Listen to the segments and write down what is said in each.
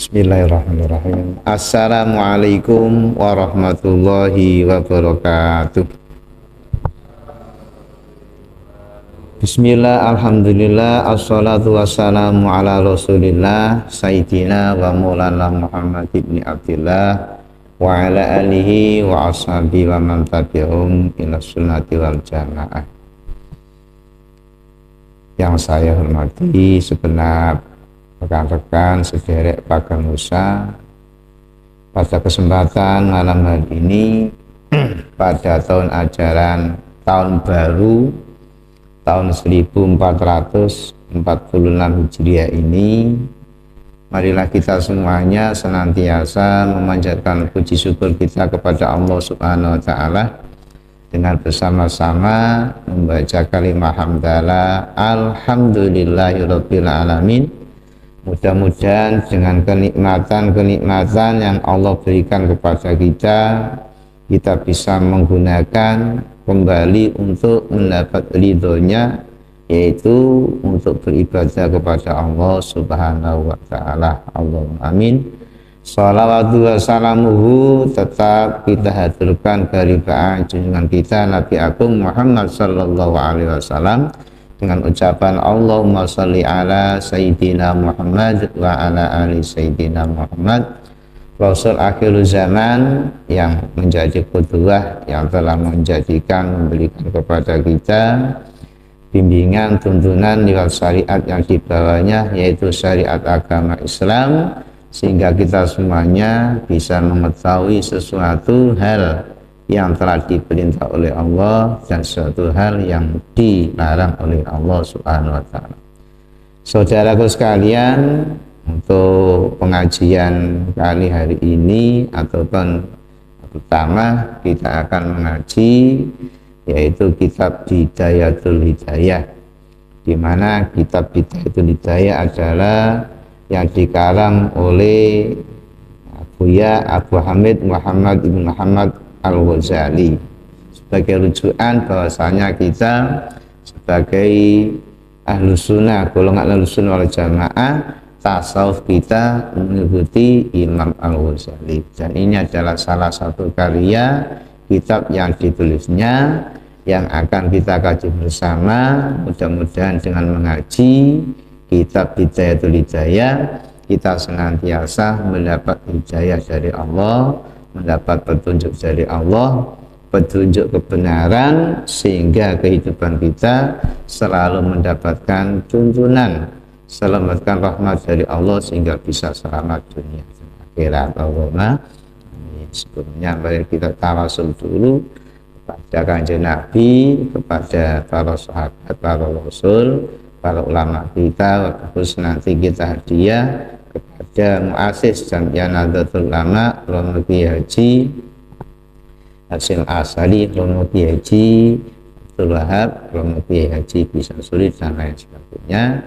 Bismillahirrahmanirrahim. Assalamualaikum warahmatullahi wabarakatuh. Bismillah, alhamdulillah, assalatu wassalamu ala rasulillah Sayyidina wa maulana Muhammad ibn Abdillah wa ala alihi wa ashabi wa man tabi'um ila sunnati wal jamaah. Yang saya hormati segenap rekan-rekan sederek Paganusa, pada kesempatan malam hari ini pada tahun ajaran tahun baru tahun 1446 Hijriah ini, marilah kita semuanya senantiasa memanjatkan puji syukur kita kepada Allah Subhanahu wa Ta'ala dengan bersama-sama membaca kalimah hamdalah alhamdulillahirabbil alamin. Mudah-mudahan dengan kenikmatan-kenikmatan yang Allah berikan kepada kita bisa menggunakan kembali untuk mendapat ridhonya, yaitu untuk beribadah kepada Allah Subhanahu wa Ta'ala. Allahumma amin. Salawatu wassalamuhu tetap kita haturkan keharibaan junjungan kita Nabi Agung Muhammad sallallahu alaihi wasallam dengan ucapan Allahumma sholli ala Sayyidina Muhammad wa ala ali Sayyidina Muhammad, Rasul akhir zaman yang menjadi qudwah, yang telah memberikan kepada kita bimbingan, tuntunan lewat syariat yang dibawanya, yaitu syariat agama Islam, sehingga kita semuanya bisa mengetahui sesuatu hal yang telah diperintah oleh Allah dan suatu hal yang dilarang oleh Allah Subhanahu wa Ta'ala. Saudaraku sekalian, untuk pengajian kali hari ini ataupun pertama kita akan mengaji yaitu kitab Bidayatul Hidayah, di mana kitab Bidayatul Hidayah adalah yang dikarang oleh Abu Hamid Muhammad ibn Muhammad Al-Ghazali sebagai rujukan bahwasanya kita sebagai ahlu sunnah, golongan ahlu sunnah wal jamaah, tasawuf kita mengikuti Imam Al-Ghazali, dan ini adalah salah satu karya kitab yang ditulisnya yang akan kita kaji bersama. Mudah-mudahan dengan mengaji kitab Bidayatul Hidayah kita senantiasa mendapat hidayah dari Allah, mendapat petunjuk dari Allah, petunjuk kebenaran, sehingga kehidupan kita selalu mendapatkan tuntunan, selamatkan rahmat dari Allah sehingga bisa selamat dunia dan akhirat. Allahumma amin. Sebelumnya mari kita tawasul dulu kepada Kanjeng Nabi, kepada para sahabat, para rasul, para ulama kita, terus nanti kita hadiah kepada muassis Jamiah Nahdlatul Ulama Romo Kiai Haji Hasyim Asy'ari, Romo Kiai Haji Abdul Wahab, Romo Kiai Haji Bisa Suri, dan lain sebagainya.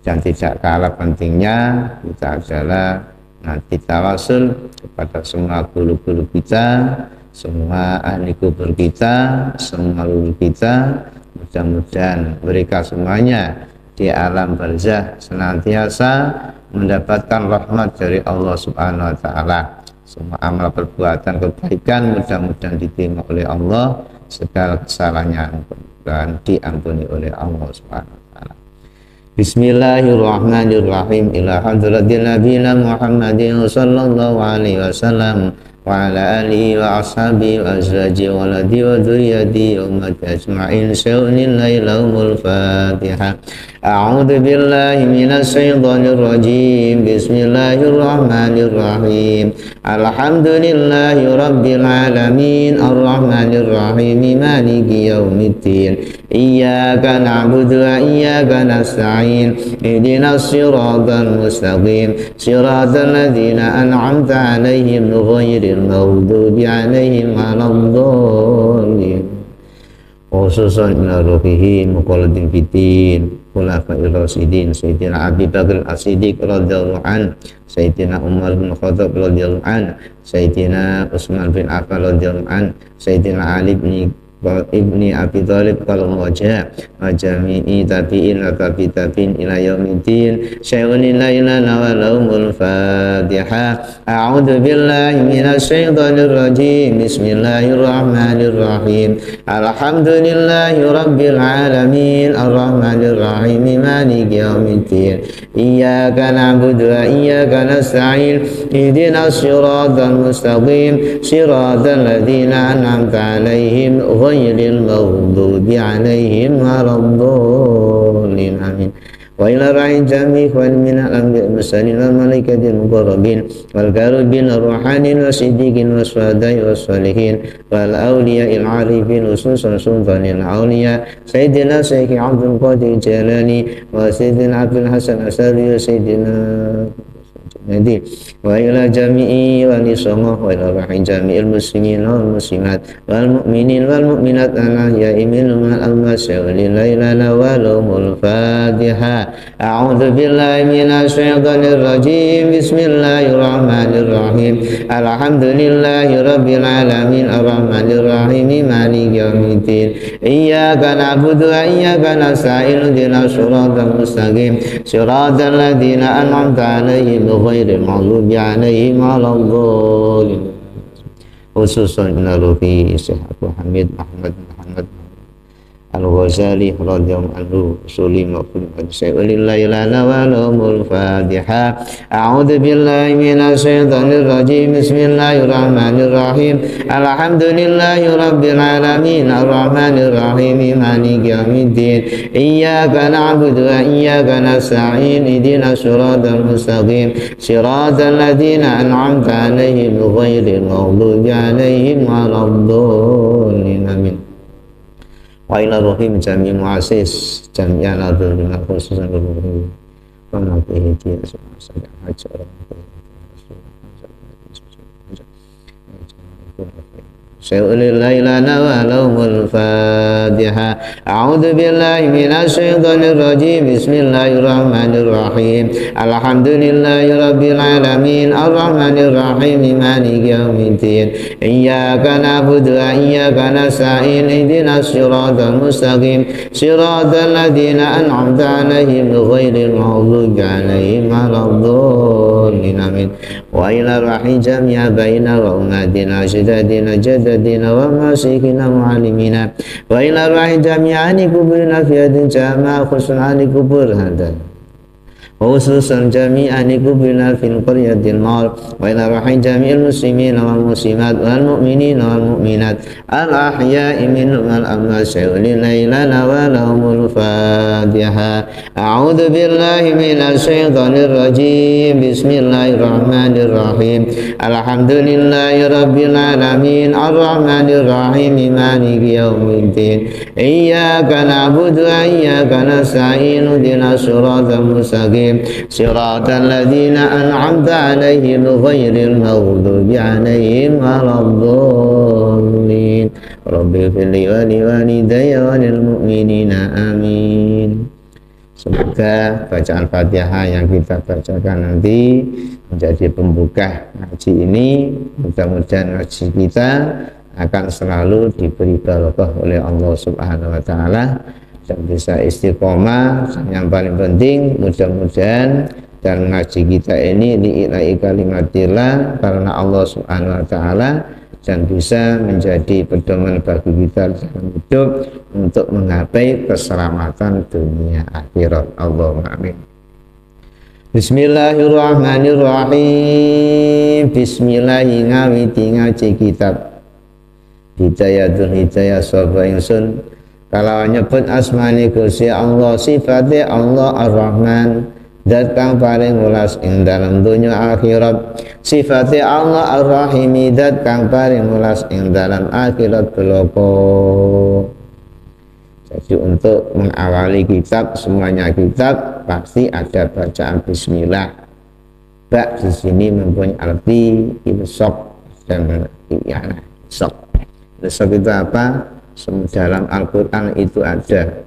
Dan tidak kalah pentingnya kita adalah nanti tawasul kepada semua guru-guru kita, semua ahli kubur kita, semua guru kita. Mudah-mudahan mereka semuanya di alam barzah senantiasa mendapatkan rahmat dari Allah Subhanahu wa Ta'ala. Semua amal perbuatan kebaikan mudah-mudahan diterima oleh Allah, segala kesalahannya dan diampuni oleh Allah Subhanahu wa Ta'ala. Bismillahirrahmanirrahim. Ila hadratin nabiyina Muhammadin sallallahu alaihi wasallam wa ala alihi wa ashabihi wa azwajihi wa waladi wa dhurriyyati wa ummati ajma'in. Syai'unillahi lahumul Fatihah. A'udzu billahi minasy syaithanir rajim. Bismillahirrahmanirrahim. Alhamdulillahi rabbil alamin arrahmanir rahim maliki yaumiddin. Iyyaka na'budu wa iyyaka nasta'in. Ihdinas siratal mustaqim. Siratal ladzina an'amta 'alaihim ghairil maghdubi 'alaihim waladdallin. Khususan ila ruhihi muqalladin fitin khulafa'ir rasyidin Sayyidina Abi Bakr As-Siddiq radhiyallahu an, Sayyidina Umar bin Khattab radhiyallahu an, Sayyidina Utsman bin Affan radhiyallahu an, Sayyidina Ali bin ibni Abi Thalib wal Raja wa jami'i tabi'in wa tabi tabi'in ila yaumiddin syai'un lillahi lana wa lahumul Fatihah. A'udzu billahi minasy syaithanir rajim. Bismillahirrahmanirrahim. Alhamdulillahi rabbil alamin arrahmanir rahim maliki yaumiddin iyyaka na'budu wa iyyaka nasta'in ihdinas siratal mustaqim siratal ladzina an'amta 'alaihim ghairil maghdubi 'alaihim waladdallin amin. Wa ila ra'in jami' wal minal anbiya'i mursalin wal malaikatil muqarrabin wal karubin ar-ruhanin wasiddiqin waswada'i wassalihin wal awliya'il 'arifin ususan sultanil awliya sayyidina Syekh Abdul Qadir Jalani wa sayyidina Abdul Hasan Asy'ari sayyidina Nadi wa ila jami'i wa nisangah wa ila rahi jami'il muslimin wal muslimat wal mu'minin wal mu'minat al-ahya'i minhum al-amwat lillailana wa lahumul Fatihah. A'udzu billahi minasy syaithanir rajim. Bismillahirrahmanirrahim. Alhamdulillahi rabbil alamin arrahmanir rahim maliki yaumiddin iyyaka na'budu wa iyyaka nasta'in ihdinas siratal mustaqim siratal ladzina an'amta 'alaihim ghairil maghdubi 'alaihim waladdallin. Khususan inarufi Syekh Abu Hamid Muhammad Al-Ghazali radhiyallahu anhu usuli maqul lillahi lana wa lahumul Fatihah. A'udzu billahi minasy syaithanir rajim. Bismillahirrahmanirrahim. Alhamdulillahi rabbil alamin arrahmanir rahim maliki yaumiddin iyyaka na'budu wa iyyaka nasta'in ihdinas siratal mustaqim siratal ladzina an'amta 'alaihim ghairil maghdubi 'alaihim waladdallin amin. Wa ila rohim jami muasis jami al-adul dengan khususan rohim pematihi dia semua sedang hajar syai'ulillahi lana wa lahumul Fatihah. A'udzu billahi minasy syaithanir rajim. Bismillahirrahmanirrahim. Alhamdulillahi rabbil alamin arrahmanir rahim maliki yaumiddin iyyaka na'budu wa iyyaka nasta'in ihdinas siratal mustaqim siratal ladzina an'amta 'alaihim ghairil maghdubi 'alaihim waladdallin amin. Wa ila rahi jami'a baina wa ummatina ajdadina jadadina wa masikina mu'allimina wa ila rahi jami'ani kuburina fi hadin jama'a khusnani kubur hadan khususan jami'ani kuburina fil qaryatil mal wa ila rahi jami'il muslimin wal muslimat wal mu'minin wal mu'minat al ahya'i minhum wal amwat syai'ulillahi lana wa lahumul Fatihah. A'udzu billahi minasy syaithanir rajim. Bismillahirrahmanirrahim. Alhamdulillahi rabbil alamin arrahmanir rahim maliki yaumiddin iyyaka na'budu wa iyyaka nasta'in ihdinas siratal mustaqim siratal ladzina an'amta 'alaihim ghairil maghdubi 'alaihim waladdallin. Rabbil firli wa li walidayya wa lil mu'minina amin. Semoga bacaan Fatihah yang kita bacakan nanti menjadi pembuka ngaji ini. Mudah-mudahan ngaji kita akan selalu diberi barokah oleh Allah Subhanahu wa taala dan bisa istiqomah. Yang paling penting mudah-mudahan dan ngaji kita ini li'ila'i kalimatillah karena Allah Subhanahu wa taala dan bisa menjadi pedoman bagi kita dalam hidup untuk menggapai keselamatan dunia akhirat. Allahumma amin. Bismillahirrahmanirrahim. Bismillahi ngawiti ngaji kitab Hidayatul Hidayah sapa ingsun kalau nyebut asmani Gusti Allah sifate Allah Ar-Rahman zat kang paling welas ing dalam dunya akhirat sifate Allah Ar-Rahim zat kang paling welas ing dalam akhirat beloko. Jadi untuk mengawali kitab semuanya kitab pasti ada bacaan bismillah. Bak di sini mempunyai arti insok dan iana sok. Insok itu apa? Dalam Al-Quran itu ada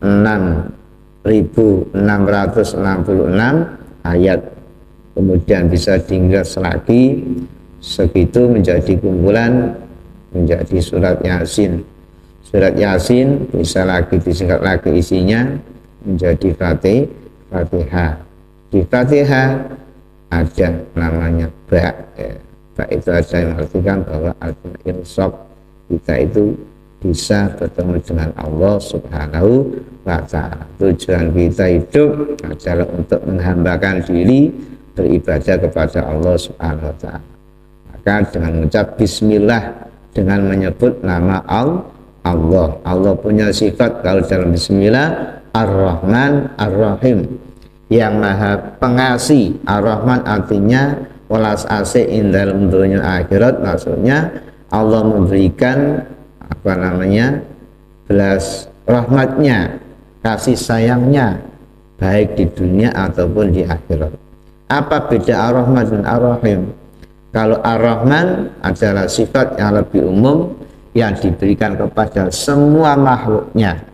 6.666 ayat, kemudian bisa diringkas lagi segitu menjadi kumpulan menjadi surat Yasin. Surat Yasin bisa lagi disingkat lagi isinya menjadi Fatihah. Di Fatihah ada namanya ba. Ba itu ada yang mengartikan bahwa artinya insaf, kita itu bisa bertemu dengan Allah Subhanahu wa Ta'ala. Tujuan kita hidup adalah untuk menghambakan diri beribadah kepada Allah Subhanahu wa Ta'ala. Maka dengan mengucap bismillah, dengan menyebut nama Allah. Allah punya sifat kalau dalam bismillah Ar-Rahman Ar-Rahim, yang maha pengasih. Ar-Rahman artinya welas asih dalam dunia akhirat, maksudnya Allah memberikan belas rahmatnya, kasih sayangnya baik di dunia ataupun di akhirat. Apa beda Ar-Rahman dan Ar-Rahim? Kalau Ar-Rahman adalah sifat yang lebih umum yang diberikan kepada semua makhluknya,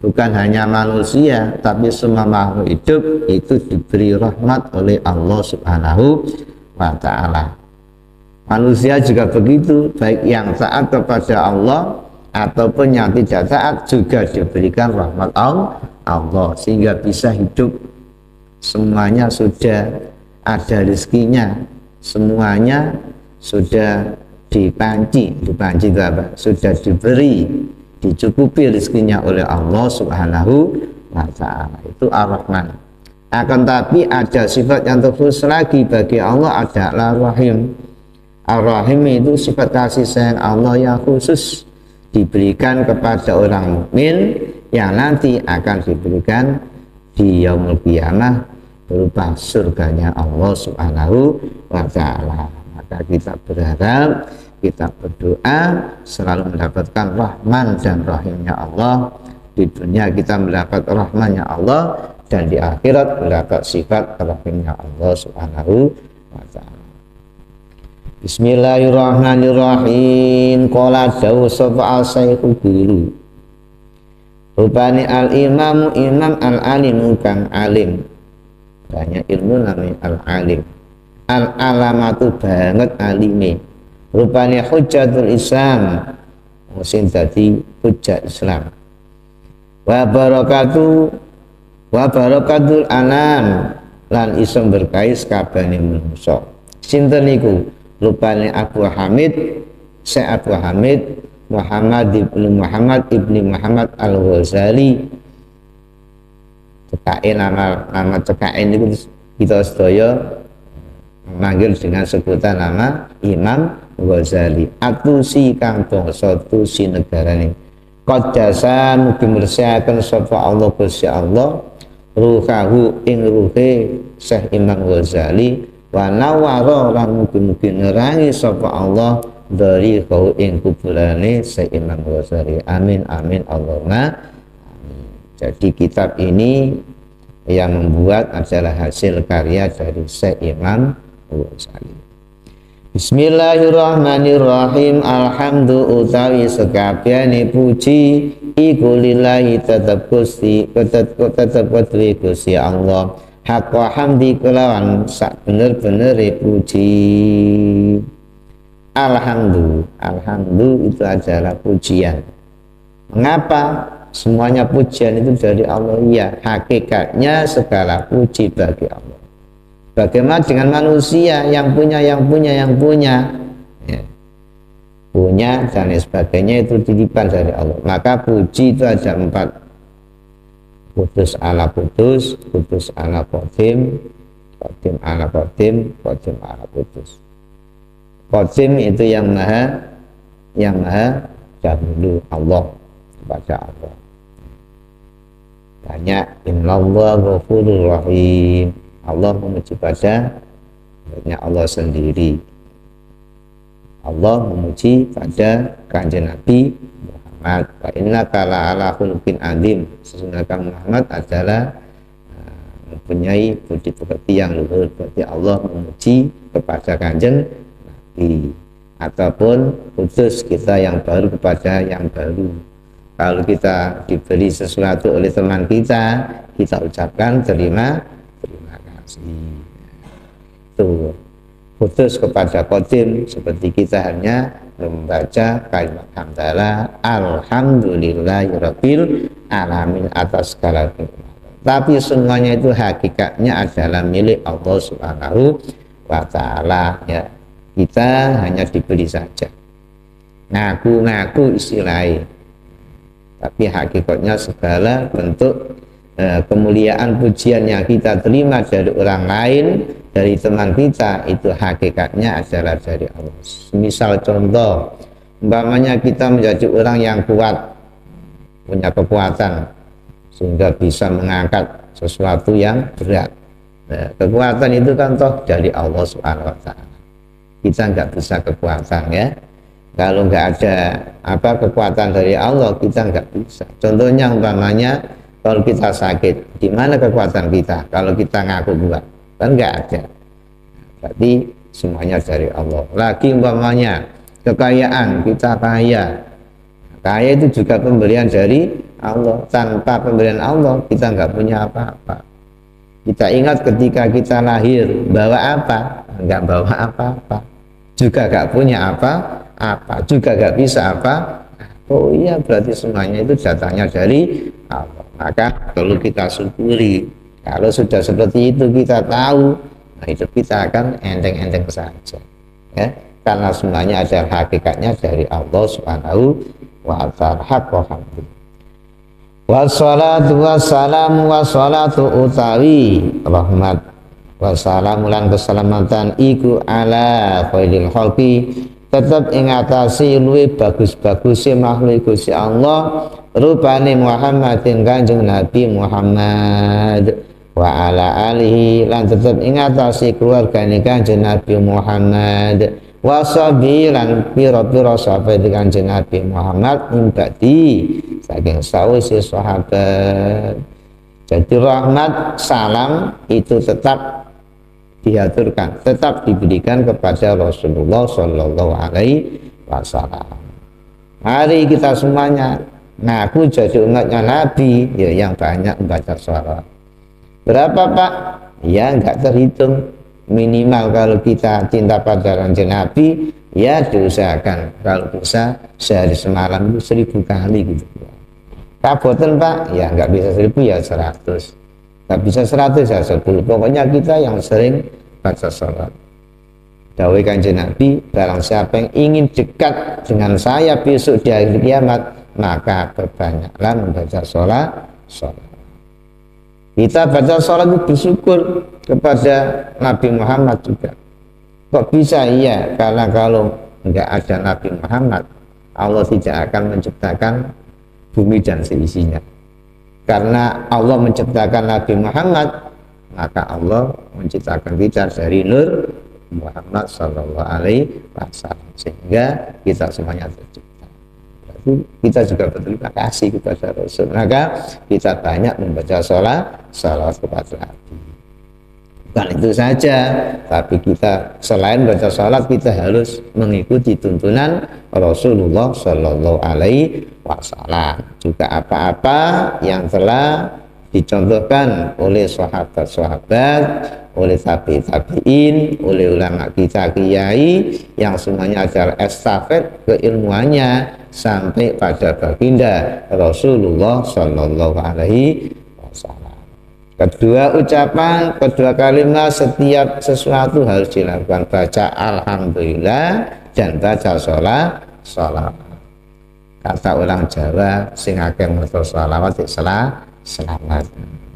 bukan hanya manusia, tapi semua makhluk hidup itu diberi rahmat oleh Allah Subhanahu wa Ta'ala. Manusia juga begitu, baik yang taat kepada Allah ataupun yang tidak taat juga diberikan rahmat Allah, sehingga bisa hidup. Semuanya sudah ada rezekinya, semuanya sudah dipanci itu apa? Sudah diberi, dicukupi rezekinya oleh Allah Subhanahu wa Ta'ala. Itu Ar-Rahman. Akan tapi ada sifat yang terkhusus lagi bagi Allah adalah Rahim. Ar-Rahim itu sifat kasih sayang Allah yang khusus diberikan kepada orang mukmin yang nanti akan diberikan di yaumul qiyamah berupa surganya Allah Subhanahu wa Ta'ala. Maka kita berharap, kita berdoa selalu mendapatkan Rahman dan Rahimnya Allah. Di dunia kita mendapat Rahmannya Allah, dan di akhirat mendapat sifat Rahimnya Allah Subhanahu wa Ta'ala. Bismillahirrahmanirrahim. Qala dawu sapa al-sayyidul guru, rupani al-imamu imam al-alimu kang alim, banyak ilmu namanya al-alim, al-alamatu banget alime, rupani hujjatul Islam, musim dadi hujjah Islam, wa barakatul anam, lan iso berkais kabehane manungsa. Sinten niku? Rupane Abu Hamid, Syekh Abu Hamid Muhammad ibni Muhammad Al-Ghazali. Cekain nama cekain itu kita sedaya memanggil dengan sebutan nama Imam Ghazali. Atusi kang bangsa Tusi negarane. Qad jasa mugi mersiaken sapa Allah Gusti Allah ruhahu ing ruhe Syekh Imam Ghazali, wa nawara lan mugi-mugi nerangi sapa Allah dari kau ing kuburane Syekh Imam Ghazali. Amin amin Allahumma amin. Jadi kitab ini yang membuat adalah hasil karya dari Syekh Imam Ghazali. Bismillahirrahmanirrahim. Alhamdu utawi sekabehane puji iku lillahi tetep Gusti Gusti Allah. Hakwa hamdi kelawan sak bener-benere puji. Alhamdu itu adalah pujian. Mengapa? Semuanya pujian itu dari Allah. Ya, hakikatnya segala puji bagi Allah. Bagaimana dengan manusia yang punya ya. Punya dan sebagainya itu titipan dari Allah. Maka puji itu ada 4. Kudus ala kudus, kudus ala qadim, qadim ala qadim, qadim ala kudus. Qadim itu yang maha dahulu, Allah, kepada Allah. Banyak innallahu ghafurur rahim. Allah memuji pada Allah sendiri. Allah memuji pada Kanjeng Nabi Muhammad. Wa innaka la'ala khuluqin adzim. Sesungguhnya Muhammad adalah mempunyai budi pekerti yang luhur. Berarti Allah memuji kepada Kanjeng Nabi. Ataupun khusus kita yang baru kepada yang baru. Kalau kita diberi sesuatu oleh teman kita ucapkan terima kasih. Itu khusus kepada qadim, seperti kita hanya membaca kalimat hamdalah alhamdulillahirabbil alamin atas segala nikmat. Tapi semuanya itu hakikatnya adalah milik Allah Subhanahu wa taala ya. Kita hanya diberi saja. Ngaku-ngaku istilahnya. Tapi hakikatnya segala bentuk kemuliaan pujian yang kita terima dari orang lain, dari teman kita, itu hakikatnya adalah dari Allah. Misal contoh, umpamanya kita menjadi orang yang kuat, punya kekuatan sehingga bisa mengangkat sesuatu yang berat. Nah, kekuatan itu kan toh dari Allah Subhanahu wa taala. Kita nggak bisa kekuatan ya. Kalau nggak ada kekuatan dari Allah, kita nggak bisa. Contohnya umpamanya kalau kita sakit, di mana kekuatan kita? Kalau kita ngaku kuat, kan nggak ada. Berarti semuanya dari Allah. Lagi umpamanya kekayaan, kita kaya. Kaya itu juga pemberian dari Allah. Tanpa pemberian Allah, kita nggak punya apa-apa. Kita ingat ketika kita lahir, bawa apa? Nggak bawa apa-apa. Juga nggak punya apa-apa. Juga nggak bisa apa. Oh iya, berarti semuanya itu datangnya dari Allah. Maka perlu kita syukuri. Kalau sudah seperti itu kita tahu, nah hidup kita akan enteng-enteng saja. Ya, karena semuanya adalah hakikatnya dari Allah Subhanahu wa ta'ala. Wassalatu wassalamu wassalatu utawi rahmat wassalamu lan keselamatan iku ala khairil khalqi tetap ing atase luwih bagus-baguse makhluk Gusti Allah rupane Muhammadin Kanjeng Nabi Muhammad wa ala alihi lan tetap ing atase keluargane Kanjeng Nabi Muhammad wasabi lan pira-pira sahabat Kanjeng Nabi Muhammad imbadi saking sawise sahabat. Jadi rahmat salam itu tetap diaturkan, tetap diberikan kepada Rasulullah Shallallahu Alaihi Wasallam. Mari kita semuanya ngaku jadi umatnya Nabi, ya yang banyak membaca sholawat. Berapa Pak? Ya nggak terhitung. Minimal kalau kita cinta pada Kanjeng Nabi, ya diusahakan kalau bisa sehari semalam itu 1000 kali gitu. Kaboten Pak, ya nggak bisa 1000 ya 100. Nggak bisa 100 ya 10. Pokoknya kita yang sering baca sholat. Dawuh Kanjeng Nabi, barang siapa yang ingin dekat dengan saya besok di hari kiamat, maka perbanyaklah membaca sholat. Kita baca sholat itu bersyukur kepada Nabi Muhammad juga. Kok bisa? Iya, karena kalau nggak ada Nabi Muhammad, Allah tidak akan menciptakan bumi dan seisinya. Karena Allah menciptakan Nabi Muhammad, maka Allah menciptakan kita dari nur Muhammad Sallallahu Alaihi Wasallam, sehingga kita semuanya tercipta. Berarti kita juga berterima kasih kepada Rasul. Maka kita banyak membaca salawat kepada Nabi. Bukan itu saja, tapi kita selain baca salat kita harus mengikuti tuntunan Rasulullah Shallallahu Alaihi Wasallam. Juga apa-apa yang telah dicontohkan oleh sahabat-sahabat, oleh tabi'in, oleh ulama kita kiai yang semuanya adalah estafet keilmuannya sampai pada baginda Rasulullah Shallallahu Alaihi Wasallam. Kedua ucapan, kedua kalimat setiap sesuatu harus dilakukan, baca alhamdulillah dan baca sholawat. Kata orang Jawa, sing akeh maca sholawat selamat.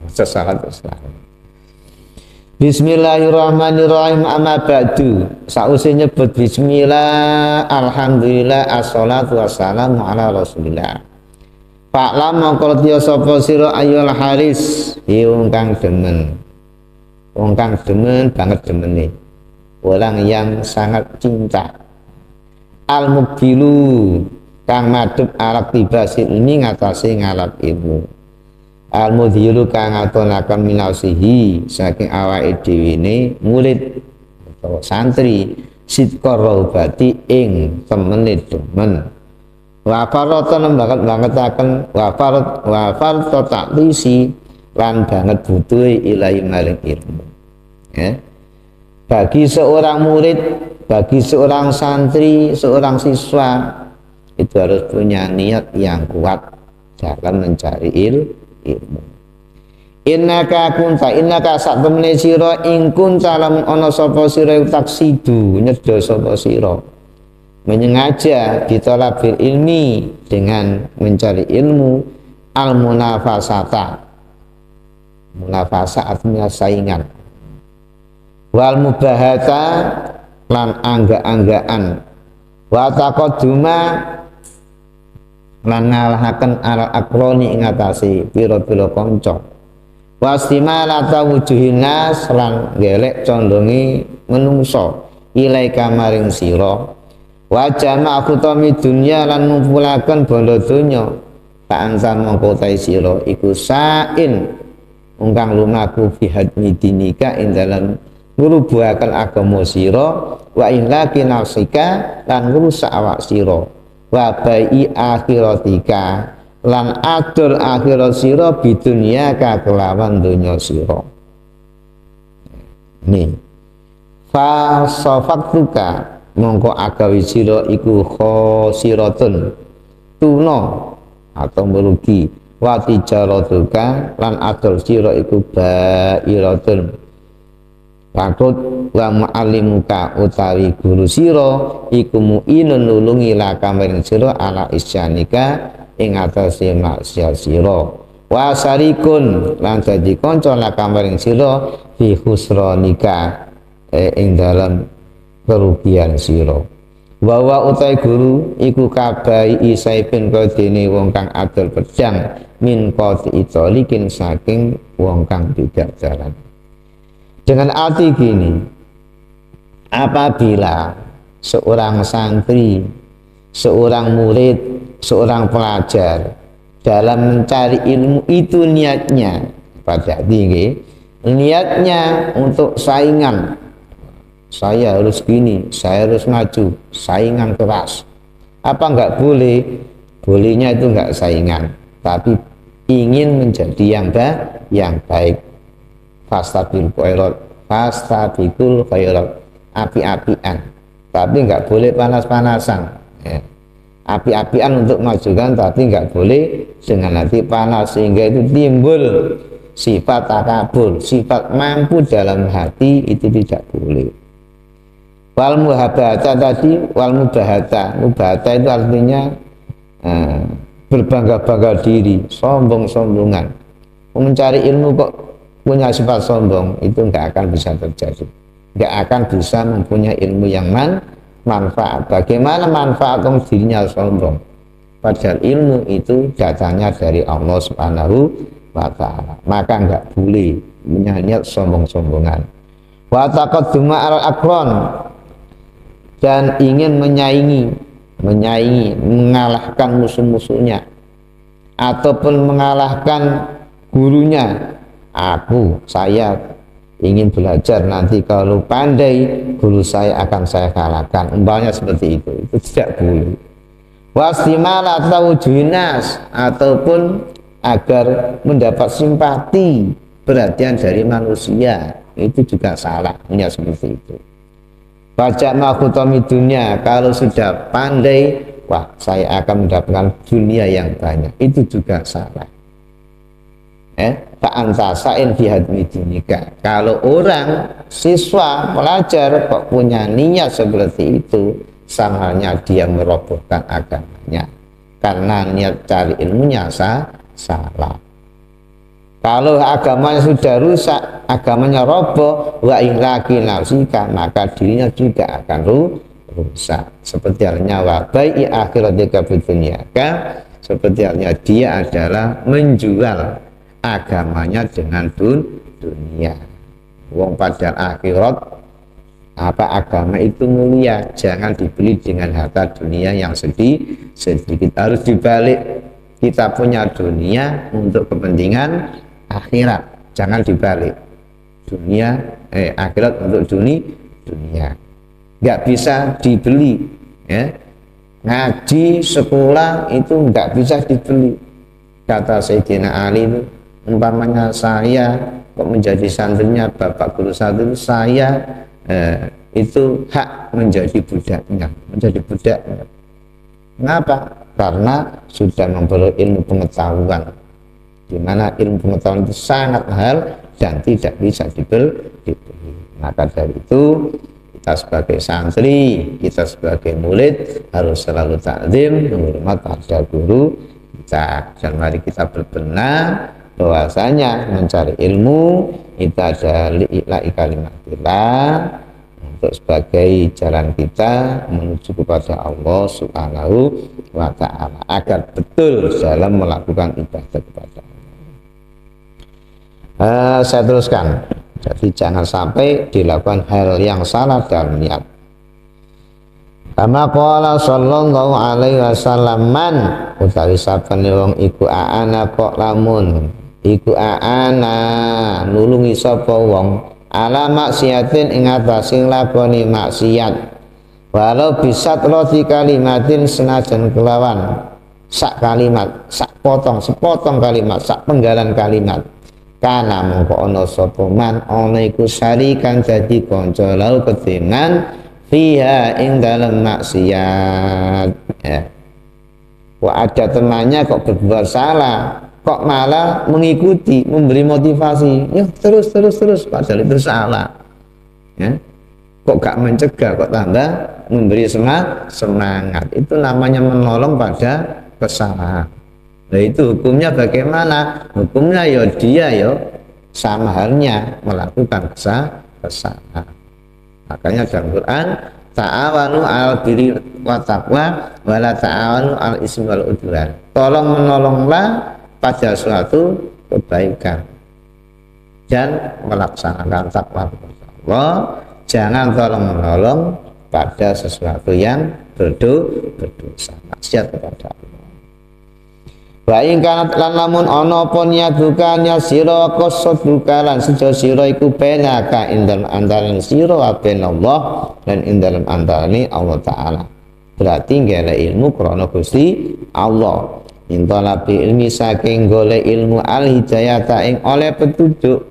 Maca sholawat selamat. Bismillahirrahmanirrahim, amma ba'du. Sause nyebut bismillah, alhamdulillah, assalatu wassalamu ala rasulillah. Pak lam mongko tiya sapa sira ayyul haris, wong kang demen. Wong kang demen banget demene. Orang yang sangat cinta. Al mubdilu kang madhep alat tibasil ini ngatasi ngalap ilmu. Al mudhiru kang ngatonaken minasihi saking awake dhewe ne murid atau santri sidqar raubati ing temene demen. Wafarotan bangetaken wafar taklisi lan banget butuh ilahi maring ilmu. Ya. Bagi seorang murid, bagi seorang santri, seorang siswa, itu harus punya niat yang kuat dalam mencari ilmu. Innaka kunta, innaka sak temene sira ing kunta lamun ana sapa sira taksidu nyedha sapa sira menyengaja ditolabil ilmi dengan mencari ilmu al munafasata, munafasa artinya saingan, wal mubahata lan angga-anggaan, wa taqadduma lan ngalahaken al akroni ing atase pira-pira kanca, wastimalata wujuhin nas lan gelek condongi menungso ilaika maring sira, wa jama khutami dunya lan ngumpulaken bondo donya tak ansan mongko ta sira iku sain ungkang lumaku bihadmi dinika ing dalam ngrubuhaken agama sira, wa ilaki nafsika lan ngrusak awak sira, wa bai akhiratika lan atur akhirat sira bidunya ka kelawan donya sira. Nih fa safatuka mongko agawi sira iku khosiratun tuna atau merugi, wa tijaratuka lan atur sira iku bairatun takut, wa ma'alimuka utawi guru sira iku mu'inun nulungi laka maring sira ala isyanika ing atase maksiat sira, wa sarikun lan dadi kanca laka maring sira fi khusranika ing dalam kerugian sira, wa wa utawi guru iku kabai isaipin kodene wong kang adol pedang min qati itolikin saking wong kang tidak jalan. Dengan arti gini, apabila seorang santri, seorang murid, seorang pelajar dalam mencari ilmu itu niatnya pada tinggi, niatnya untuk saingan, saya harus gini, saya harus maju, saingan keras. Apa enggak boleh? Bolehnya itu enggak saingan, tapi ingin menjadi yang baik. Fastabil khairat, fastabikul khairat, api-apian, tapi nggak boleh panas-panasan ya. Api-apian untuk majukan, tapi nggak boleh dengan hati panas sehingga itu timbul sifat takabur, sifat mampu dalam hati, itu tidak boleh. Wal muhabata tadi, wal mubahata itu artinya berbangga-bangga diri, sombong-sombongan, mencari ilmu kok punya sifat sombong, itu nggak akan bisa terjadi, nggak akan bisa mempunyai ilmu yang manfaat. Bagaimana manfaat dirinya sombong, padahal ilmu itu datangnya dari Allah Subhanahu wa Ta'ala, maka nggak boleh punya niat sombong-sombongan. Wa taqadduma al-aqran, dan ingin menyaingi, mengalahkan musuh-musuhnya ataupun mengalahkan gurunya. Saya ingin belajar, nanti kalau pandai guru saya akan saya kalahkan, umpamanya seperti itu tidak boleh. Wastimala atau junas, ataupun agar mendapat simpati perhatian dari manusia, itu juga salah, punya seperti itu. Baca makhutami dunia, kalau sudah pandai, wah saya akan mendapatkan dunia yang banyak, itu juga salah. Fa'antasain bihadmi dinika, kalau orang siswa pelajar kok punya niat seperti itu, sama halnya dia merobohkan agamanya karena niat cari ilmunya salah. Kalau agamanya sudah rusak, agamanya roboh, wa ilaki nafsika, maka dirinya juga akan rusak. Seperti halnya wa bai'i akhiratika bidunyaka, seperti halnya dia adalah menjual agamanya dengan dunia. Wong pada akhirat agama itu mulia, jangan dibeli dengan harta dunia yang sedikit, harus dibalik. Kita punya dunia untuk kepentingan akhirat, jangan dibalik. Akhirat untuk dunia, nggak bisa dibeli ya. Ngaji sekolah itu nggak bisa dibeli. Kata Sayyidina Ali itu, umpamanya saya kok menjadi santrinya Bapak Guru satu, saya itu hak menjadi budaknya, menjadi budak. Mengapa? Karena sudah memperoleh ilmu pengetahuan, di mana ilmu pengetahuan itu sangat mahal dan tidak bisa dibeli. Maka dari itu kita sebagai santri, kita sebagai murid harus selalu takzim, menghormat pada guru kita, dan mari kita berbenah bahwasanya mencari ilmu itu ada li'ila'i kalimatillah, untuk sebagai jalan kita menuju kepada Allah Subhanahu wa ta'ala, agar betul dalam melakukan ibadah kepada Allah. Saya teruskan, jadi jangan sampai dilakukan hal yang salah dalam niat. Kama qala sallallahu alaihi wasallam, man utawi sapane wong iku aana kok lamun iku aana nulungi sapa wong ala maksiatin ing atase lakoni maksiat, walau bisat roti kalimatin senajan kelawan sak kalimat, sak potong, sepotong kalimat, sak penggalan kalimat, kana mongko ana sapa man ana iku syarikan dadi kanca lau ketingan fiha ing dalem maksiat, ya. Wah, ada temannya kok berbuat salah, kok malah mengikuti, memberi motivasi, ya terus padahal itu salah, ya. Kok gak mencegah, kok tambah memberi semangat, itu namanya menolong pada kesalahan. Nah, itu hukumnya bagaimana? Hukumnya ya dia ya sama halnya melakukan kesalahan. Makanya dalam Quran, ta'awanu al birri wa taqwa wa la ta'awanu al ismi wal udwan. Tolong menolonglah pada suatu kebaikan dan melaksanakan takwa kepada Allah. Jangan tolong menolong pada sesuatu yang berdosa, maksiat kepada Allah. Wa ing kanat lan lamun ana apa niatukanya sira qasaduka lan sejo sira iku benaka ing dalem antaran sira wa ben Allah lan ing dalem antarane Allah taala. Berarti ngene ilmu krana Gusti Allah. Intalabi ilmi saking golek ilmu al hidayata ing oleh petunjuk,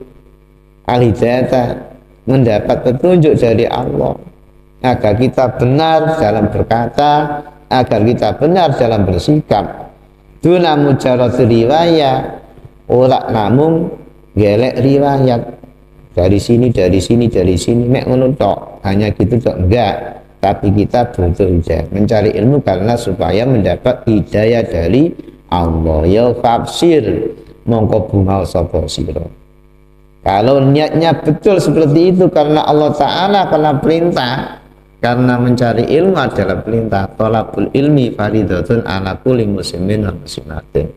al hidayata mendapat petunjuk dari Allah agar kita benar dalam berkata, agar kita benar dalam bersikap. Duna mujarad riwayat, ora namung gelek riwayat dari sini mek ngono tok, hanya gitu tok, enggak. Tapi kita butuh hidayah, mencari ilmu karena supaya mendapat hidayah dari Allah. Ya fafsir mongko bunga sapa sira. Kalau niatnya betul seperti itu karena Allah Ta'ala, karena perintah, karena mencari ilmu adalah perintah. Thalabul ilmi faridatun ala kulli muslimin wa muslimatin.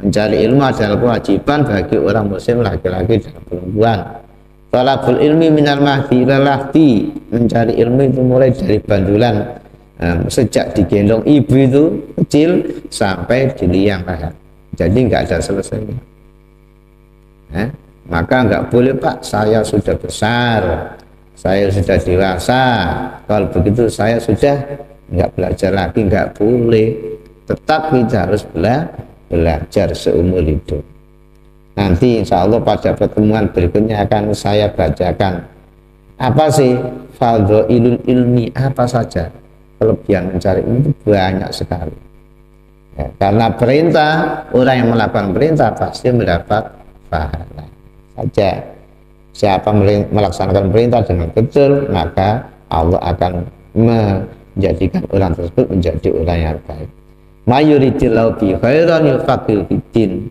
Mencari ilmu adalah kewajiban bagi orang muslim laki-laki dan perempuan. Thalabul ilmi minal mahdi ila lahdi. Mencari ilmu itu mulai dari bandulan, sejak digendong ibu itu kecil sampai di liang lahat. Jadi nggak ada selesainya. Maka nggak boleh, Pak, saya sudah besar, saya sudah dewasa, kalau begitu saya sudah nggak belajar lagi. Nggak boleh, tetap kita harus belajar seumur hidup. Nanti insya Allah pada pertemuan berikutnya akan saya bacakan apa sih fadhailul ilmi, apa saja kelebihan mencari ilmu. Itu banyak sekali, ya, karena perintah, orang yang melakukan perintah pasti mendapat pahala saja. Siapa melaksanakan perintah dengan betul, maka Allah akan menjadikan orang tersebut menjadi orang yang baik. Mayuridillahu bi khairan yufaqihu fiddin.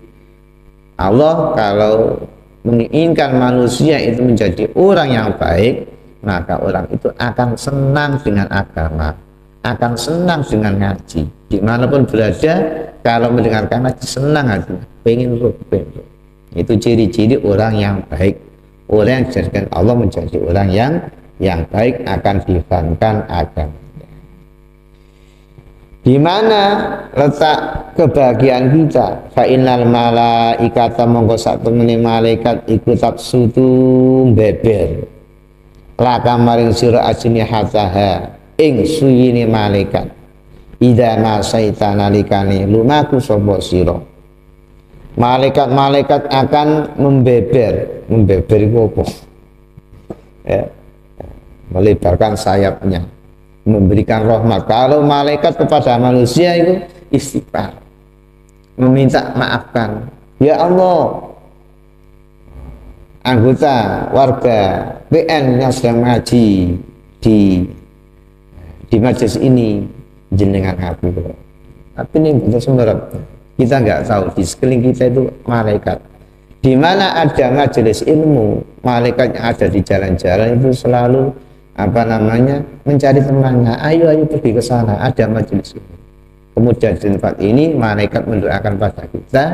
Allah kalau menginginkan manusia itu menjadi orang yang baik, maka orang itu akan senang dengan agama, akan senang dengan ngaji. Dimanapun berada, kalau mendengarkan ngaji senang hatinya, pengen ruh. Itu ciri-ciri orang yang baik. Orang yang dijadikan Allah menjadi orang yang baik akan difahamkan agama. Di mana letak kebahagiaan kita? Fa innal malaikata mongko sak temene malaikat iku taksutu beber. Laka maring sira ajnihataha ing suyine malaikat. Idza masaita nalikane lumaku sapa sira. Malaikat-malaikat akan membeber itu apa? Ya. melebarkan sayapnya, memberikan rahmat. Kalau malaikat kepada manusia itu istighfar, meminta maafkan. Ya Allah, anggota warga PN yang sedang mengaji di majelis ini jenengan ngapura. Tapi ini betul sembarang. Kita nggak tahu di sekeliling kita itu malaikat. Di mana ada majelis ilmu, malaikat yang ada di jalan-jalan itu selalu mencari temannya. Ayo pergi ke sana, ada majelis ilmu. Kemudian di tempat ini malaikat mendoakan pada kita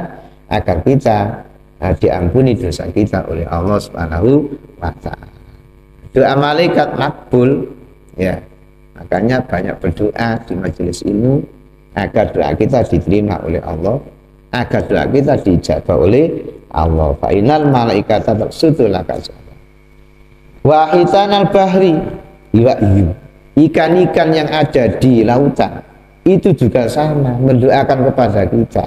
agar kita diampuni dosa kita oleh Allah Subhanahu wa Ta'ala. Doa malaikat makbul, ya. Makanya banyak berdoa di majelis ilmu agar doa kita diterima oleh Allah, agar doa kita dijabah oleh Allah. Fa innal malaikata taqsutu laka wa hitanal bahri ikan-ikan yang ada di lautan itu juga sama mendoakan kepada kita.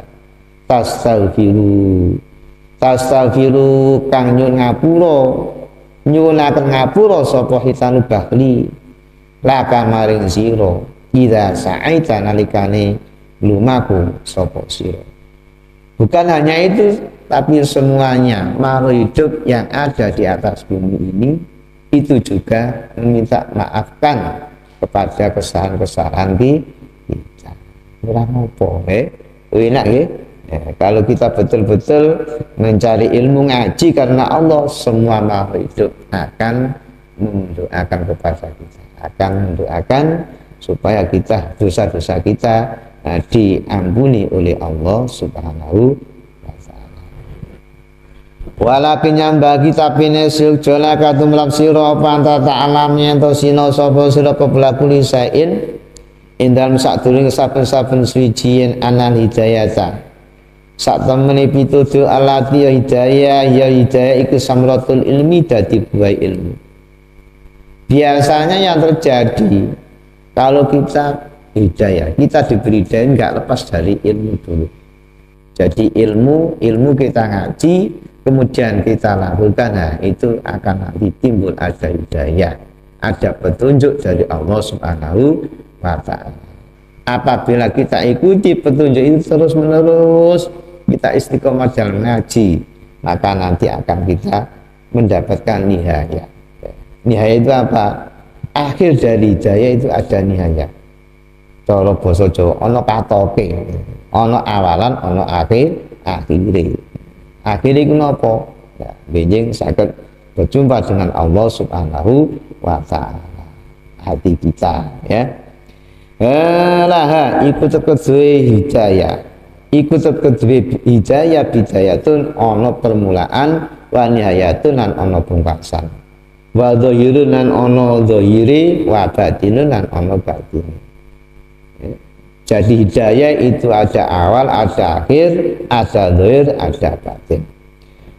Tastaghfiru kang nyuwun ngapura, nyuwunaken ngapura sapa hitanul bahri laka maring sira ida sa'aita nalikane lumaku sapa sira. Bukan hanya itu, tapi semuanya makhluk hidup yang ada di atas bumi ini itu juga meminta maafkan kepada kesalahan-kesalahan kita. Ora ngopo enak ya. Kalau kita betul-betul mencari ilmu ngaji karena Allah, semua makhluk hidup akan mendoakan kepada kita, akan mendoakan supaya kita dosa-dosa kita diampuni oleh Allah Subhanahu wa Ta'ala. Walakin nyambagi tapine siljola katumlam sira panta ta'alam ento sina sapa sira peblaku lisain indal sadurunge saben-saben suwijien anal hidayata. Sak temene pituduh alati hidayah iku samratul ilmi, dadi buah ilmu. Biasanya yang terjadi kalau kita hidayah, kita diberi hidayah nggak lepas dari ilmu dulu. Jadi ilmu kita ngaji, kemudian kita lakukan, nah itu akan nanti timbul ada hidayah, ada petunjuk dari Allah Subhanahu wa Ta'ala. Apabila kita ikuti petunjuk itu terus menerus, kita istiqomah dalam ngaji, maka nanti akan kita mendapatkan nihaya. Nihaya itu apa? Akhir dari hidayah itu ada nihaya. Cara basa Jawa ana katoke, ana awalan, ana akhire. Akhire iku napa? Ya, benjing saged berjumpa dengan Allah Subhanahu wa Ta'ala. Hati kita, ya. Laha iku kedue hidayah. Iku kedue hidayah bidayatun ana permulaan, wa nihayatun lan ana pungkasan. Wa dhahirun lan ana dhahire, wa batinun lan ana batin. Jadi hidayah itu ada awal, ada akhir, ada dhahir, ada batin.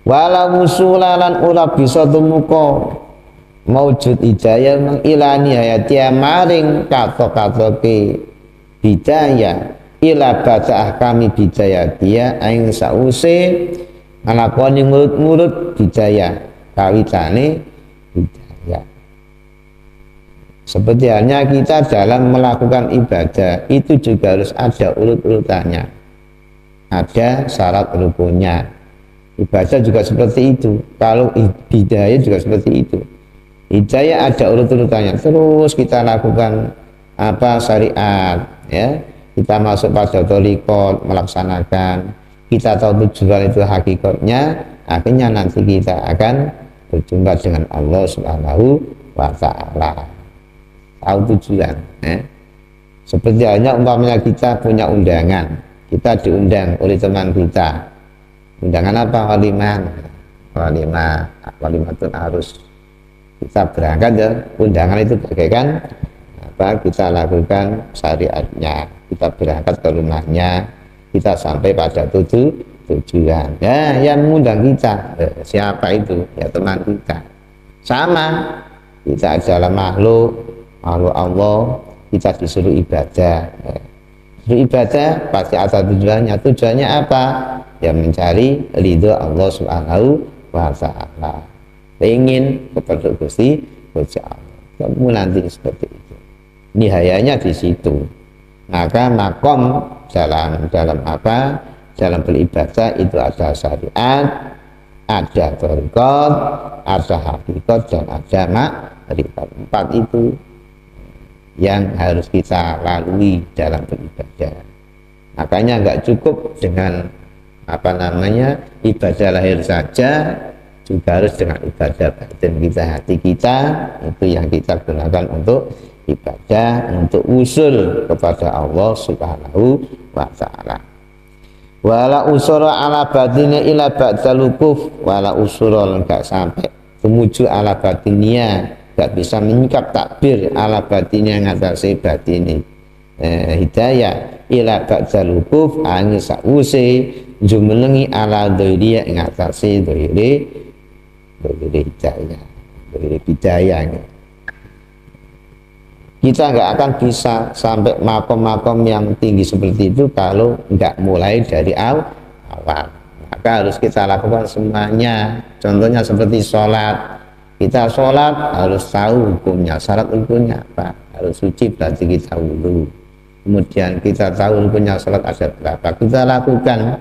Wala musulalan ora bisa tumuka maujud hidayah mengilani hayatiya maring kata-katoke hidayah ila bata kami bidayatiya aing sause nglakoni murid-murid hidayah kawitane hidayah. Seperti halnya kita dalam melakukan ibadah itu juga harus ada urut-urutannya, ada syarat rukunnya. Ibadah juga seperti itu, kalau hidayah juga seperti itu. Hidayah ada urut-urutannya, terus kita lakukan syariat, ya. Kita masuk pada thariqat, melaksanakan, kita tahu tujuan itu hakikatnya, akhirnya nanti kita akan berjumpa dengan Allah Subhanahu wa Ta'ala. Tahu tujuan, seperti halnya umpamanya kita punya undangan, kita diundang oleh teman kita. Undangan apa? Walimatul arus. Kita berangkat ya, undangan itu bagaikan kita lakukan syariatnya, kita berangkat ke rumahnya, kita sampai pada tujuan. Ya, yang mengundang kita siapa itu? Ya teman kita. Sama, kita adalah makhluk Allah, kita disuruh ibadah. Disuruh ibadah pasti ada tujuannya. Tujuannya apa? Ya mencari ridho Allah Subhanahu wa Ta'ala. Ingin kepada Gusti Allah. kamu nanti seperti itu. Nihayanya di situ. Maka makom dalam apa? Dalam beribadah itu ada syariat, ada thariqat, ada hakikat, dan ada makrifat. 4 itu yang harus kita lalui dalam beribadah. Makanya nggak cukup dengan apa namanya ibadah lahir saja, juga harus dengan ibadah batin kita, hati kita itu yang kita gunakan untuk ibadah, untuk usul kepada Allah Subhanahu wa ta'ala. Wala usura ala batinnya ila ba'dal wukuf, wala usura enggak sampai menuju ala batinnya, enggak bisa menyikap takbir ala batinnya ngatasi batini hidayah ila ba'dal wukuf angin sakwuse jumenengi ala dhoiriya ngatasi dhoiri hidayah, dhoiri hidayahnya. Kita nggak akan bisa sampai makom-makom yang tinggi seperti itu kalau nggak mulai dari awal. Maka harus kita lakukan semuanya. Contohnya seperti sholat. Kita sholat harus tahu hukumnya. Syarat hukumnya apa? Harus suci berarti kita wudhu. Kemudian kita tahu hukumnya sholat ada berapa. Kita lakukan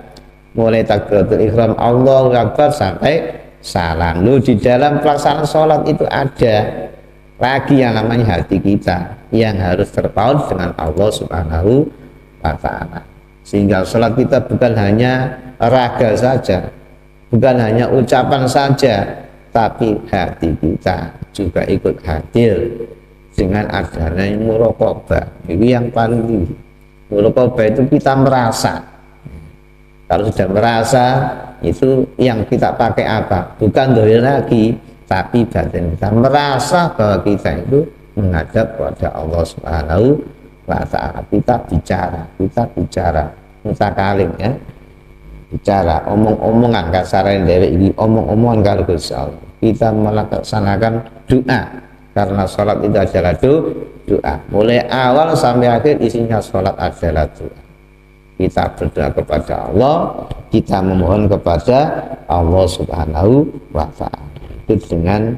mulai takbiratul ihram Allahu Akbar sampai salam. Lu di dalam pelaksanaan sholat itu ada lagi yang namanya hati kita yang harus terpaut dengan Allah Subhanahu wa ta'ala, sehingga sholat kita bukan hanya raga saja, bukan hanya ucapan saja, tapi hati kita juga ikut hadir dengan adanya muraqabah. Itu yang paling tinggi. Muraqabah itu kita merasa. Kalau sudah merasa, itu yang kita pakai apa? Bukan dohir lagi, tapi batin kita merasa bahwa kita itu menghadap kepada Allah Subhanahu wa ta'ala. Kita bicara mutakalim ya, bicara omong-omongan kasaran dari ini, omong-omongan kalau Allah. Kita melaksanakan doa karena sholat itu adalah doa. Mulai awal sampai akhir isinya sholat adalah doa. Kita berdoa kepada Allah, kita memohon kepada Allah Subhanahu wa ta'ala dengan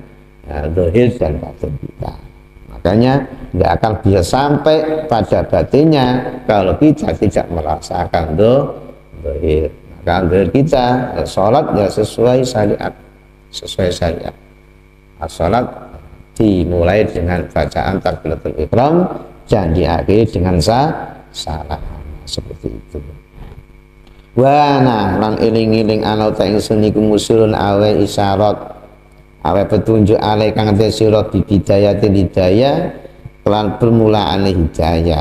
zahir dan batin kita. Makanya tidak akan bisa sampai pada batinnya kalau kita tidak merasakan zahir. Maka zahir kita sholat ya sesuai syariat, sholat dimulai dengan bacaan takbiratul ihram dan diakhiri dengan salam seperti itu. Wana lan iling-iling ana ta ingsun iku musulun awe isyarat awe petunjuk ale kang desira bibidayatil hidayah kelan permulaan hidayah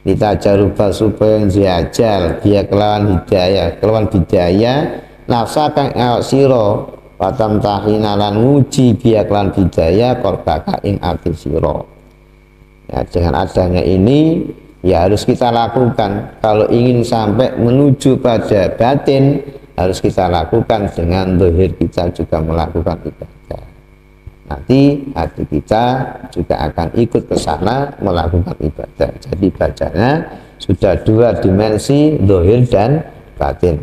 litajaruba supaya njajal dia kelawan hidayah kelawan bidayah nafsa kang sira watam tahina lan nguji dia kelawan bidayah korbaka ing ati sira. Ya, dengan adanya ini ya harus kita lakukan. Kalau ingin sampai menuju pada batin harus kita lakukan dengan zahir kita juga melakukan ibadah. Nanti hati kita juga akan ikut ke sana melakukan ibadah. Jadi bacanya sudah 2 dimensi, zahir dan batin.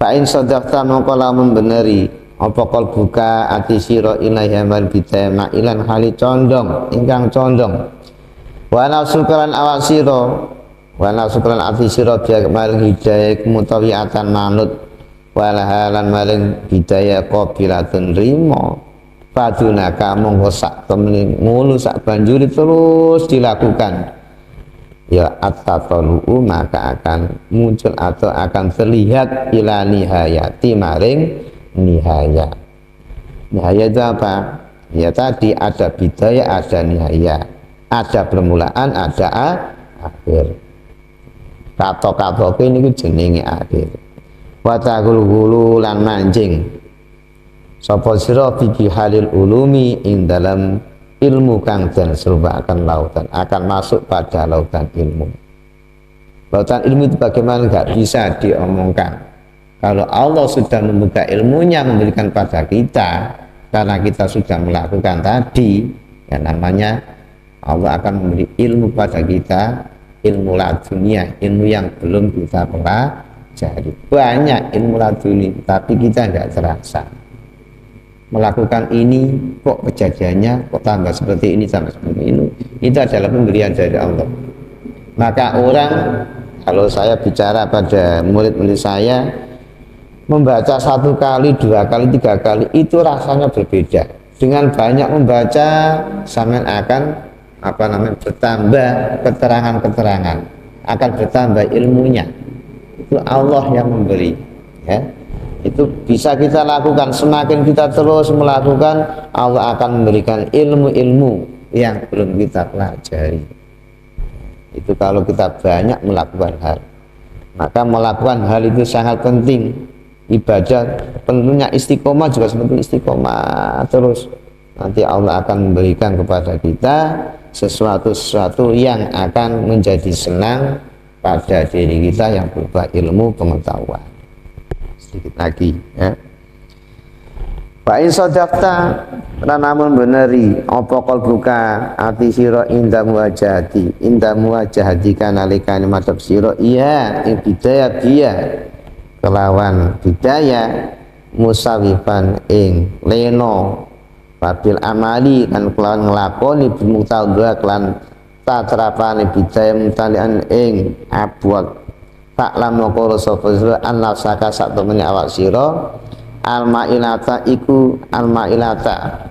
Fa'in sadaqta mongko lamun beneri apa kal buka ati sira ilaiha man bidaya ma'ilan hali condong ingkang condong wa nafsukalan awasira wa nafsukalan ati sira dia maring hidayah mutawiatan manut walahalan maring hidayah qabilatun rimo paduna kamu sak temen mulu sak banjuri terus dilakukan ya at-tatalu maka akan muncul atau akan terlihat ila nihayati maring nihaya. Nihaya itu apa? Ya tadi ada bidaya, ada nihaya, ada permulaan, ada akhir. Kato-kato ini jenenge akhir. Watagul hulu lan mancing. Sapa sira fi halil ulumi ing dalam ilmu kang den serbakan lautan akan masuk pada lautan ilmu. Lautan ilmu itu bagaimana nggak bisa diomongkan. Kalau Allah sudah membuka ilmunya memberikan pada kita karena kita sudah melakukan tadi, ya namanya Allah akan memberi ilmu pada kita, ilmu ladunia, ilmu yang belum kita pelajari. Banyak ilmu laduni tapi kita nggak terasa. melakukan ini kok kejadiannya kok tambah seperti ini tambah seperti ini, itu adalah pemberian dari Allah. Maka orang, kalau saya bicara pada murid-murid saya, membaca 1 kali, 2 kali, 3 kali itu rasanya berbeda. Dengan banyak membaca sampean akan bertambah keterangan-keterangan, akan bertambah ilmunya. Itu Allah yang memberi, ya. Itu bisa kita lakukan. Semakin kita terus melakukan, Allah akan memberikan ilmu-ilmu yang belum kita pelajari. Itu kalau kita banyak melakukan hal. Maka melakukan hal itu sangat penting. Ibadah tentunya istiqomah juga seperti istiqomah terus. Nanti Allah akan memberikan kepada kita sesuatu yang akan menjadi senang pada diri kita yang berupa ilmu pengetahuan. Sedikit lagi, ya. Fa'in sodakta namun beneri apa qalbuka ati sira inda muwajahati kanalikan madhab sira iya ing bidaya biya kelawan bidaya musawifan ing leno babil amali dan kelawan nglakoni bimutadha kelan tatrapane bidaya mutalian ing abwat tak lamu karo sapa sira an nafsaka sak temene awak sira al-ma'ilata iku al-ma'ilata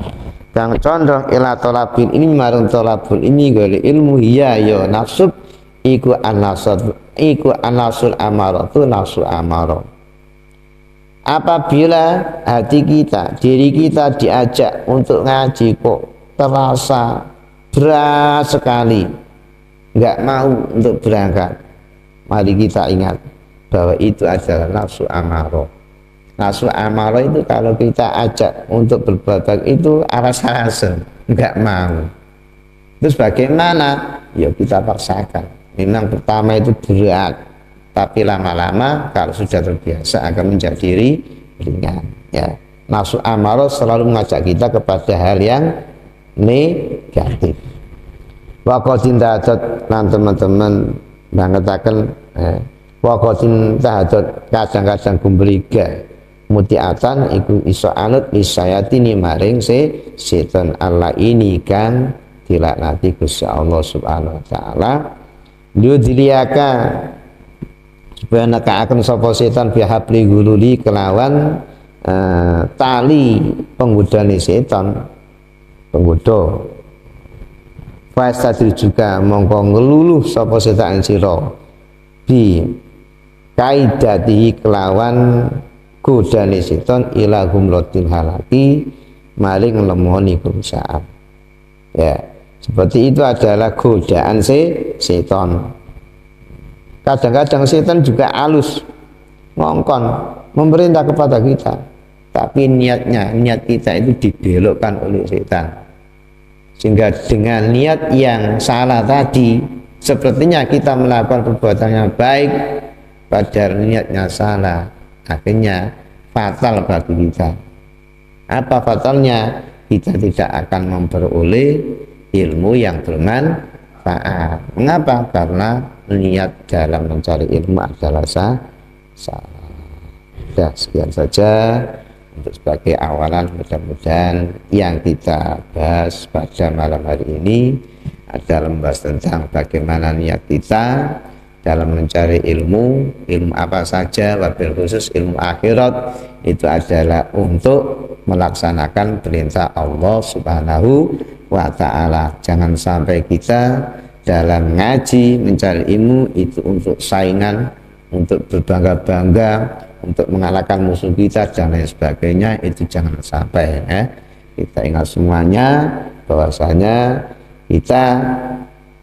kang condong ila talabin ini marang talabul ini golek ilmu ya nafsu iku an-nafsul amaratu nafsu amaro. Apabila hati kita, diri kita diajak untuk ngaji kok terasa berat sekali, nggak mau untuk berangkat, mari kita ingat bahwa itu adalah nafsu amaro. Nafsu amaro itu kalau kita ajak untuk berbuat baik itu aras-arasan, nggak mau. Terus bagaimana? Ya kita paksakan. Memang pertama itu berat, tapi lama-lama kalau sudah terbiasa akan menjadi ringan. Ya, nafsu amaro selalu mengajak kita kepada hal yang negatif. Waqatin tahadut lan teman-teman bangketaken waqatin tahadut kadang-kadang gumbriga mutiatan iku iso anut isayatini maring setan Allah ini kan dilaknati Gusti Allah Subhanahu wa taala yudliyaka supaya nekaaken sapa setan bihabli gululi kelawan tali penggodane setan penggoda fastadri juga mongko ngeluluh sapa setan sira bi kaidatihi kelawan godane setan ila gumratil halaki maring lemoni kerusakan. Ya, seperti itu adalah godaan setan. Kadang-kadang setan juga halus ngongkon memerintah kepada kita, tapi niat kita itu dibelokkan oleh setan, sehingga dengan niat yang salah tadi sepertinya kita melakukan perbuatan yang baik, padahal niatnya salah, akhirnya fatal bagi kita. Apa fatalnya? Kita tidak akan memperoleh ilmu yang bermanfaat. Mengapa? Karena niat dalam mencari ilmu adalah salah. Sekian saja untuk sebagai awalan. Mudah-mudahan yang kita bahas pada malam hari ini adalah membahas tentang bagaimana niat kita dalam mencari ilmu apa saja, wabil khusus ilmu akhirat itu adalah untuk melaksanakan perintah Allah Subhanahu wa ta'ala. Jangan sampai kita dalam ngaji mencari ilmu itu untuk saingan, untuk berbangga-bangga, untuk mengalahkan musuh kita dan lain sebagainya, itu jangan sampai, ya. Kita ingat semuanya bahwasanya kita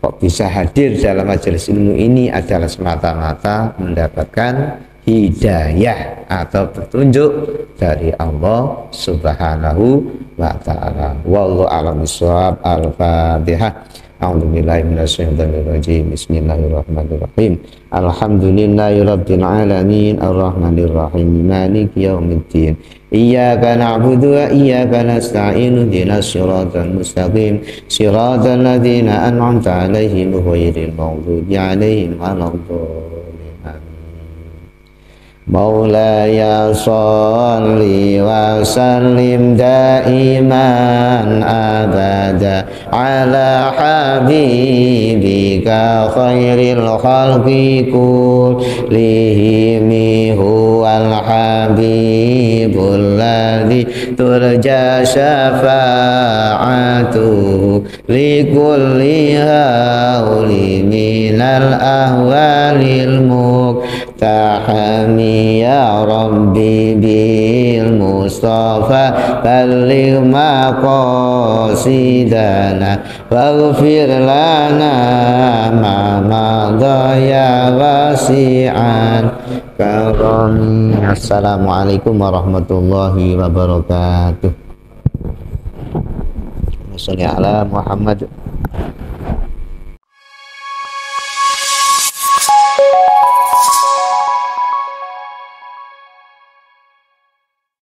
kok bisa hadir dalam majelis ilmu ini adalah semata-mata mendapatkan hidayah atau petunjuk dari Allah Subhanahu wa ta'ala. Wallahu a'lam bishawab. Al-Fatihah. A'udzubillahi minasyaitonir rajim. Bismillahirrahmanirrahim. Alhamdulillahirabbil alamin arrahmanir rahim maliki yaumiddin. Iyyaka na'budu wa iyyaka nasta'in ihdinas siratal mustaqim siratal ladzina an'amta 'alaihim ghairil maghdubi 'alaihim waladdallin. مولاي صل وسلم دائما أبدا على حبيبك خير الخلق كلهم هو الحبيب الذي ترجى شفاعته لكل هول من الأهوال المقتحم يا ربي بالمصطفى بلغ مقاصدنا واغفر لنا ما مضى يا واسعا كرمي. Assalamualaikum warahmatullahi wabarakatuh. Sholli ala Muhammad.